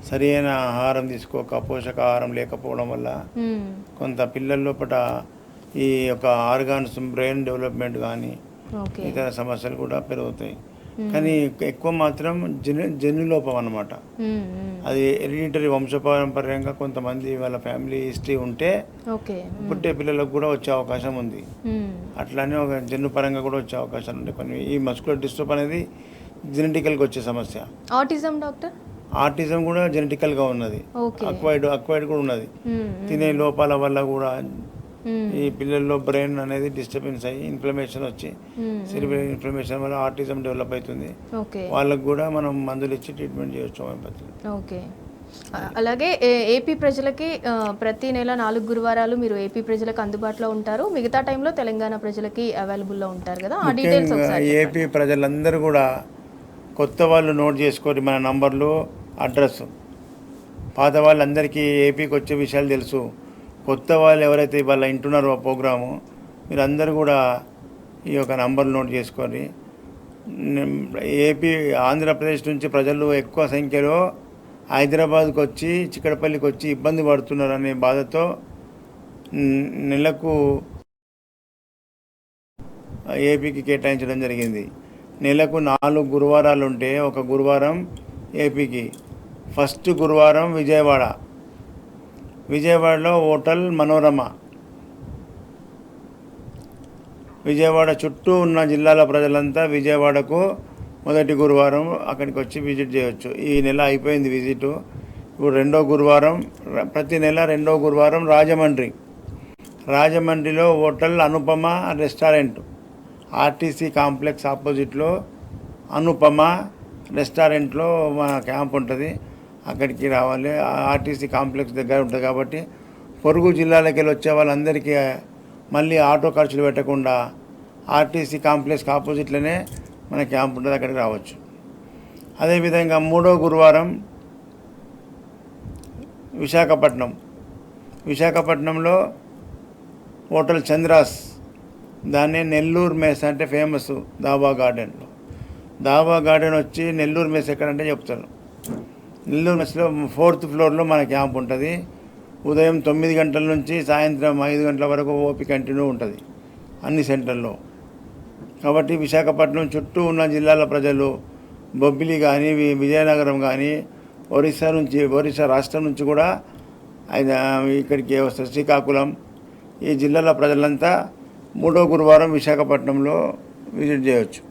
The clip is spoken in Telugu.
సరైన ఆహారం తీసుకోక పోషకాహారం లేకపోవడం వల్ల కొంత పిల్లల లోపల ఈ యొక్క ఆర్గాన్స్ బ్రెయిన్ డెవలప్మెంట్ కానీ ఇతర సమస్యలు కూడా పెరుగుతాయి. కానీ ఎక్కువ మాత్రం జన్యులోపం అన్నమాట. అది హెరిడిటరీ వంశపారంపర్యంగా కొంతమంది వాళ్ళ ఫ్యామిలీ హిస్టరీ ఉంటే పుట్టే పిల్లలకు కూడా వచ్చే అవకాశం ఉంది. అట్లానే ఒక జన్యుపరంగా కూడా వచ్చే అవకాశాలు ఉంటాయి కొన్ని. ఈ మస్కులర్ డిస్ట్రోఫీ అనేది జెనెటికల్గా వచ్చే సమస్య. Autism doctor? ఆటిజం కూడా జెనెటికల్గా ఉన్నది. అక్వైర్డ్ కూడా ఉన్నది. తినే లోపాల వల్ల కూడా ఈ పిల్లల్లో బ్రెయిన్ అనేది డిస్టర్బెన్స్ అయ్యి ఇన్ఫ్లమేషన్ వచ్చి సెరిబ్రల్ ఇన్ఫ్లమేషన్ వల్ల ఆటిజం డెవలప్ అవుతుంది. వాళ్ళకు కూడా మనం మందులు ఇచ్చి ట్రీట్మెంట్ చేయొచ్చు హోమియోపతి. ఓకే. అలాగే ఏపీ ప్రజలకి ప్రతి నెల 4 గురువారాలు మీరు ఏపీ ప్రజలకు అందుబాటులో ఉంటారు, మిగతా టైంలో తెలంగాణ ప్రజలకి అవైలబుల్లో ఉంటారు కదా, ఆ డీటెయిల్స్ ఒకసారి. ఏపీ ప్రజలందరూ కూడా కొత్త వాళ్ళు నోట్ చేసుకోండి మన నంబర్లు, అడ్రస్. పాత వాళ్ళందరికీ ఏపీకి వచ్చే విషయాలు తెలుసు. కొత్త వాళ్ళు ఎవరైతే ఇవాళ వింటున్నారో ఆ ప్రోగ్రాము, మీరు అందరూ కూడా ఈ యొక్క నంబర్లు నోట్ చేసుకోండి. ఏపీ ఆంధ్రప్రదేశ్ నుంచి ప్రజలు ఎక్కువ సంఖ్యలో హైదరాబాద్కి వచ్చి చిక్కడపల్లికి వచ్చి ఇబ్బంది పడుతున్నారనే బాధతో నెలకు ఏపీకి కేటాయించడం జరిగింది. నెలకు 4 గురువారాలు ఉంటే ఒక గురువారం ఏపీకి. ఫస్ట్ గురువారం విజయవాడలో హోటల్ మనోరమ. విజయవాడ చుట్టూ ఉన్న జిల్లాల ప్రజలంతా విజయవాడకు మొదటి గురువారం అక్కడికి వచ్చి విజిట్ చేయవచ్చు. ఈ నెల అయిపోయింది విజిట్. ఇప్పుడు రెండో గురువారం, ప్రతి నెల రెండో గురువారం రాజమండ్రిలో hotel Anupama restaurant, RTC complex ఆపోజిట్లో అనుపమ రెస్టారెంట్లో మన క్యాంప్ ఉంటుంది. అక్కడికి రావాలి. ఆర్టీసీ కాంప్లెక్స్ దగ్గర ఉంటుంది కాబట్టి పొరుగు జిల్లాలకి వెళ్ళి వచ్చే వాళ్ళందరికీ మళ్ళీ ఆటో ఖర్చులు పెట్టకుండా ఆర్టీసీ కాంప్లెక్స్కి ఆపోజిట్లోనే మన క్యాంప్ ఉంటుంది, అక్కడికి రావచ్చు. అదేవిధంగా మూడో గురువారం విశాఖపట్నంలో హోటల్ చంద్రాస్, దాన్నే నెల్లూరు మెస్ అంటే ఫేమస్ దాబా గార్డెన్ వచ్చి నెల్లూరు మెస్ ఎక్కడంటే చెప్తారు. నెల్లూరు మెస్లో 4th ఫ్లోర్లో మన క్యాంప్ ఉంటుంది. ఉదయం 9 గంటల నుంచి సాయంత్రం 5 గంటల వరకు ఓపీ కంటిన్యూ ఉంటుంది అన్ని సెంటర్లో. కాబట్టి విశాఖపట్నం చుట్టూ ఉన్న జిల్లాల ప్రజలు, బొబ్బిలి కానీ విజయనగరం కానీ ఒరిస్సా రాష్ట్రం నుంచి కూడా ఇక్కడికి వస్తారు, శ్రీకాకుళం, ఈ జిల్లాల ప్రజలంతా మూడో గురువారం విశాఖపట్నంలో విజిట్ చేయవచ్చు.